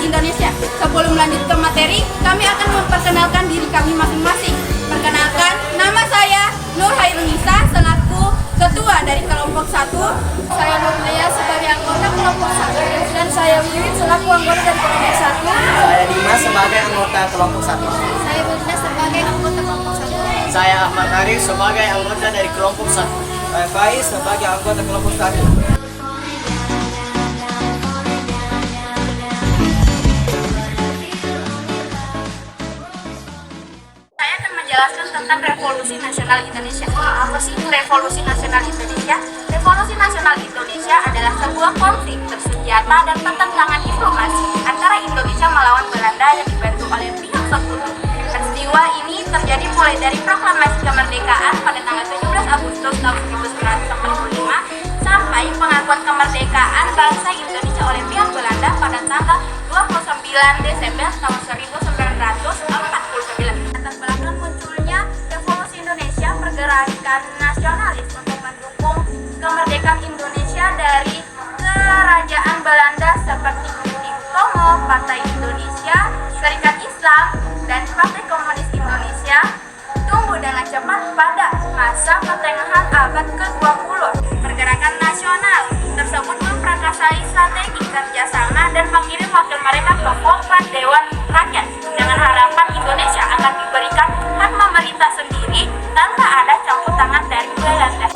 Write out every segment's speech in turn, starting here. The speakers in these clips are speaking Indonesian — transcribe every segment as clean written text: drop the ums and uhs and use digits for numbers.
Indonesia. Sebelum lanjut ke materi, kami akan memperkenalkan diri kami masing-masing. Perkenalkan, nama saya Nur Hairunisa selaku Ketua dari kelompok 1. Saya Nurlia sebagai anggota kelompok 1 dan saya Wiwit selaku anggota dari kelompok 1. Saya Dimas sebagai anggota kelompok 1. Saya Budina sebagai anggota kelompok 1. Saya Ahmad Arif sebagai anggota dari kelompok 1. Saya Faiz sebagai anggota kelompok 1. Saya akan menjelaskan tentang Revolusi Nasional Indonesia. Apa sih Revolusi Nasional Indonesia? Revolusi Nasional Indonesia adalah sebuah konflik bersenjata dan pertentangan diplomasi antara Indonesia melawan Belanda yang dibantu oleh pihak sekutu. Peristiwa ini terjadi mulai dari proklamasi kemerdekaan pada tanggal 17 Agustus tahun 1945 sampai pengakuan kemerdekaan bangsa Indonesia oleh pihak Belanda pada tanggal 29 Desember tahun 1949. Latar belakang munculnya Revolusi Indonesia, pergerakan nasionalis untuk mendukung kemerdekaan Indonesia dari kerajaan Belanda seperti Bung Tomo, Partai Indonesia, Serikat Islam, dan Partai Komunis Indonesia tumbuh dengan cepat pada masa pertengahan abad ke-20. Pergerakan nasional tersebut memprakarsai strategi kerjasama dan mengirim wakil mereka ke Kompan Dewan Rakyat dengan harapan Indonesia akan diberikan hak memerintah sendiri tanpa ada campur tangan dari Belanda.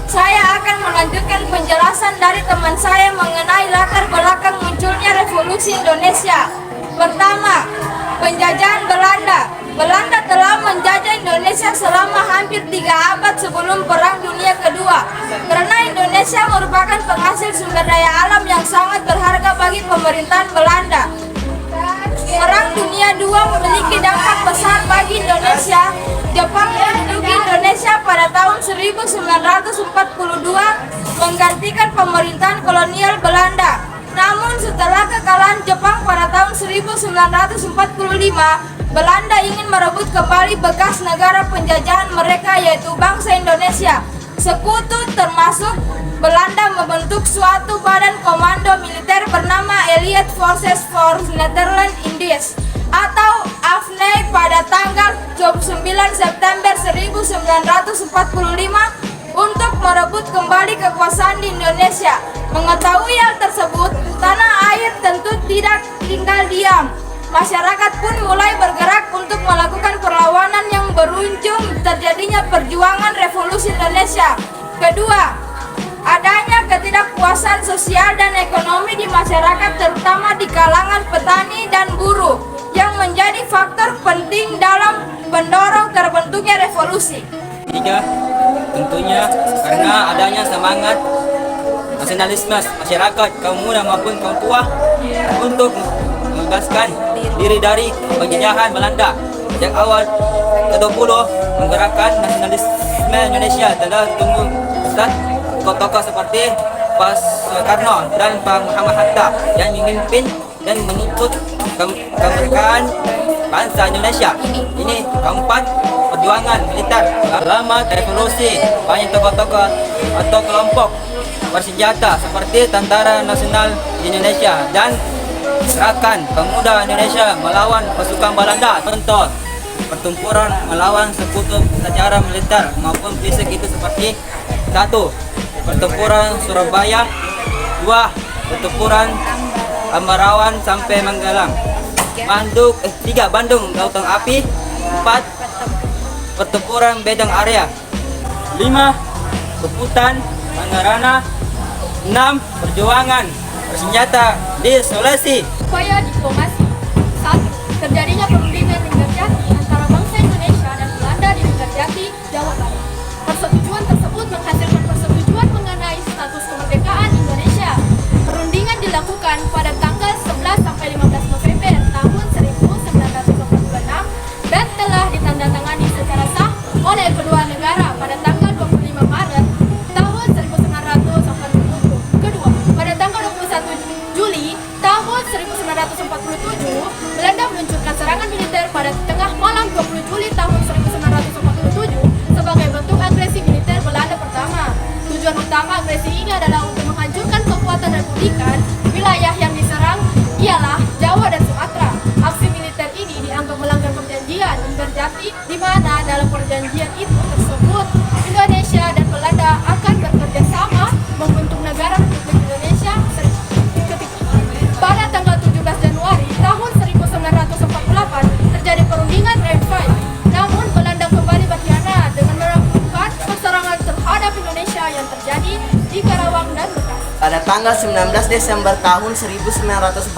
Saya akan melanjutkan penjelasan dari teman saya mengenai latar belakang munculnya Revolusi Indonesia. Pertama, penjajahan Belanda. Belanda telah menjajah Indonesia selama hampir 3 abad sebelum Perang Dunia Kedua. Karena Indonesia merupakan penghasil sumber daya alam yang sangat berharga bagi pemerintahan Belanda. Perang Dunia II memiliki dampak besar bagi Indonesia. Jepang menduduki Indonesia pada tahun 1942 menggantikan pemerintahan kolonial Belanda. Namun setelah kekalahan Jepang pada tahun 1945, Belanda ingin merebut kembali bekas negara penjajahan mereka yaitu bangsa Indonesia. Sekutu termasuk Belanda membentuk suatu badan komando militer bernama Allied Forces for Netherlands Indies atau AFNI pada tanggal 29 September 1945 untuk merebut kembali kekuasaan di Indonesia. Mengetahui hal tersebut, tanah air tentu tidak tinggal diam. Masyarakat pun mulai bergerak untuk melakukan perlawanan yang berujung terjadinya perjuangan Revolusi Indonesia. Kedua, adanya ketidakpuasan sosial dan ekonomi di masyarakat terutama di kalangan petani dan buruh yang menjadi faktor penting dalam mendorong terbentuknya revolusi. Tiga, tentunya karena adanya semangat nasionalisme masyarakat kaum muda maupun kaum tua untuk membebaskan diri dari penjajahan Belanda. Sejak awal ke-20 menggerakkan nasionalisme Indonesia telah tumbuh besar tokoh-tokoh seperti Pak Soekarno dan Pak Muhammad Hatta yang memimpin dan menuntut kemerdekaan bangsa Indonesia. Ini keempat, perjuangan militer. Lama revolusi, banyak tokoh-tokoh atau kelompok bersenjata seperti Tentara Nasional Indonesia dan Gerakan Pemuda Indonesia melawan pasukan Belanda. Contoh pertempuran melawan sekutu secara militer maupun fisik itu seperti 1. Pertempuran Surabaya, 2. Pertempuran Ambarawan sampai Manggalang, 3. Bandung Lautan Api, 4. Pertempuran Bedang Area, 5. Keputan Pangarana, 6. Perjuangan bersenjata di Sulawesi. Upaya diplomasi. 1. Terjadinya perundingan Linggarjati antara bangsa Indonesia dan Belanda di Linggarjati, Jawa Barat. Persetujuan tersebut menghasilkan persetujuan mengenai status kemerdekaan Indonesia. Perundingan dilakukan pada tanggal 11 sampai 15 November tahun 1946 dan telah ditandatangani secara sah oleh kedua negara pada tanggal 25 Maret tahun 1947. Kedua, pada tanggal 21 Juli tahun 1947, Belanda meluncurkan serangan militer pada tengah malam 20 Juli tahun 1947 sebagai bentuk agresi militer Belanda pertama. Tujuan utama agresi ini adalah untuk menghancurkan kekuatan republikan. Wilayah yang diserang ialah Jawa dan tanggal 19 Desember tahun 1948,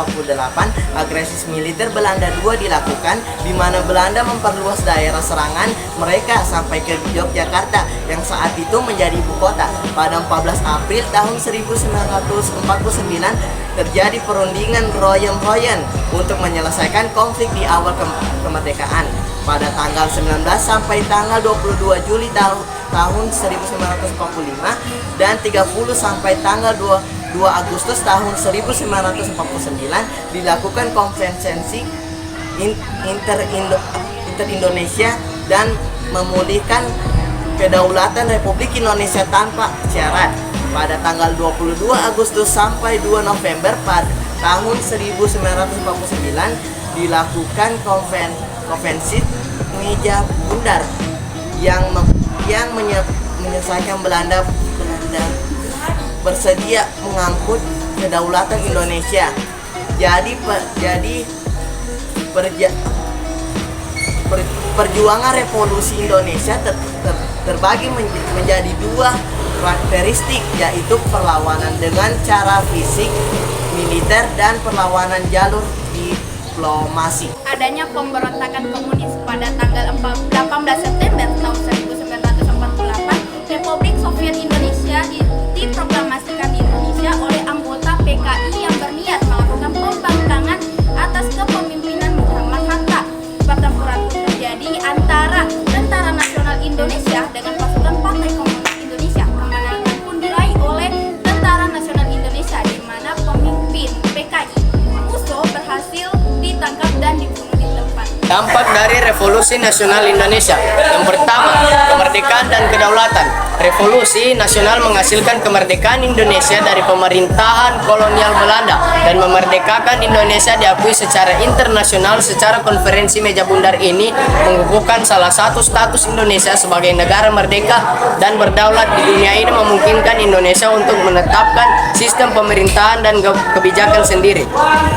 agresi militer Belanda II dilakukan, di mana Belanda memperluas daerah serangan mereka sampai ke Yogyakarta yang saat itu menjadi ibu kota. Pada 14 April tahun 1949 terjadi perundingan Royan-Royan untuk menyelesaikan konflik di awal kemerdekaan. Pada tanggal 19 sampai tanggal 22 Juli tahun 1945 dan 30 sampai tanggal 2 Agustus tahun 1949 dilakukan konferensi inter-Indonesia dan memulihkan kedaulatan Republik Indonesia tanpa syarat. Pada tanggal 22 Agustus sampai 2 November pada tahun 1949 dilakukan konvensi meja bundar yang menyelesaikan Belanda bersedia mengangkut kedaulatan Indonesia. Perjuangan revolusi Indonesia terbagi menjadi dua karakteristik, yaitu perlawanan dengan cara fisik, militer, dan perlawanan jalur diplomasi. Adanya pemberontakan komunis pada tanggal 18 September tahun 1948, Republik Soviet Indonesia diproklamasikan di Indonesia oleh anggota PKI yang berniat melakukan pembangkangan atas kepemimpinan Muhammad Hatta. Pertempuran pun terjadi antara Tentara Nasional Indonesia dengan pasukan Partai Komunis Indonesia. Kemenangan pun diraih oleh Tentara Nasional Indonesia, di mana pemimpin PKI Musso berhasil ditangkap dan dibunuh di tempat. Dampak dari Revolusi Nasional Indonesia. Yang pertama, kemerdekaan dan kedaulatan. Revolusi Nasional menghasilkan kemerdekaan Indonesia dari pemerintahan kolonial Belanda dan memerdekakan Indonesia diakui secara internasional. Secara konferensi meja bundar ini mengukuhkan salah satu status Indonesia sebagai negara merdeka dan berdaulat di dunia ini, memungkinkan Indonesia untuk menetapkan sistem pemerintahan dan kebijakan sendiri.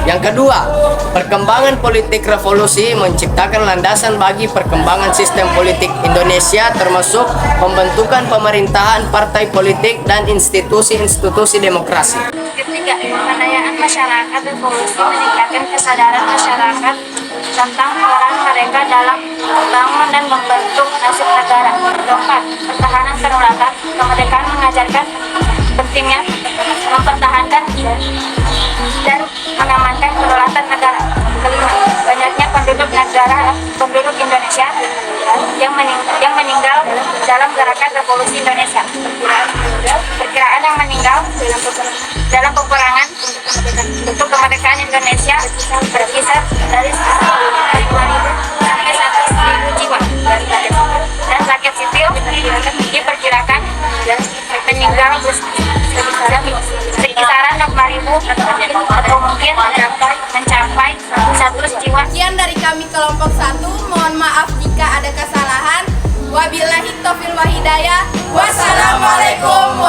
Yang kedua, perkembangan politik revolusi menciptakan landasan bagi perkembangan sistem politik Indonesia, termasuk pembentukan pemerintahan, partai politik, dan institusi-institusi demokrasi. Ketiga, pemberdayaan masyarakat revolusi meningkatkan kesadaran masyarakat tentang peran mereka dalam membangun dan membentuk nasib negara. Keempat, pertahanan kedaulatan. Kemerdekaan mengajarkan pentingnya mempertahankan dan mengamankan kedaulatan negara. Kelima, banyaknya penduduk Indonesia yang meninggal dalam gerakan revolusi Indonesia. Perkiraan yang meninggal dalam peperangan untuk kemerdekaan Indonesia berkisar dari 2.000 sampai 100.000 jiwa. Dan rakyat sipil diperkirakan meninggal sekisaran 6.000 atau mungkin mencapai 100 jiwa. Sekian dari kami kelompok 1. Mohon maaf jika ada kesalahan. Wabillahi taufiq wal hidayah. Wassalamualaikum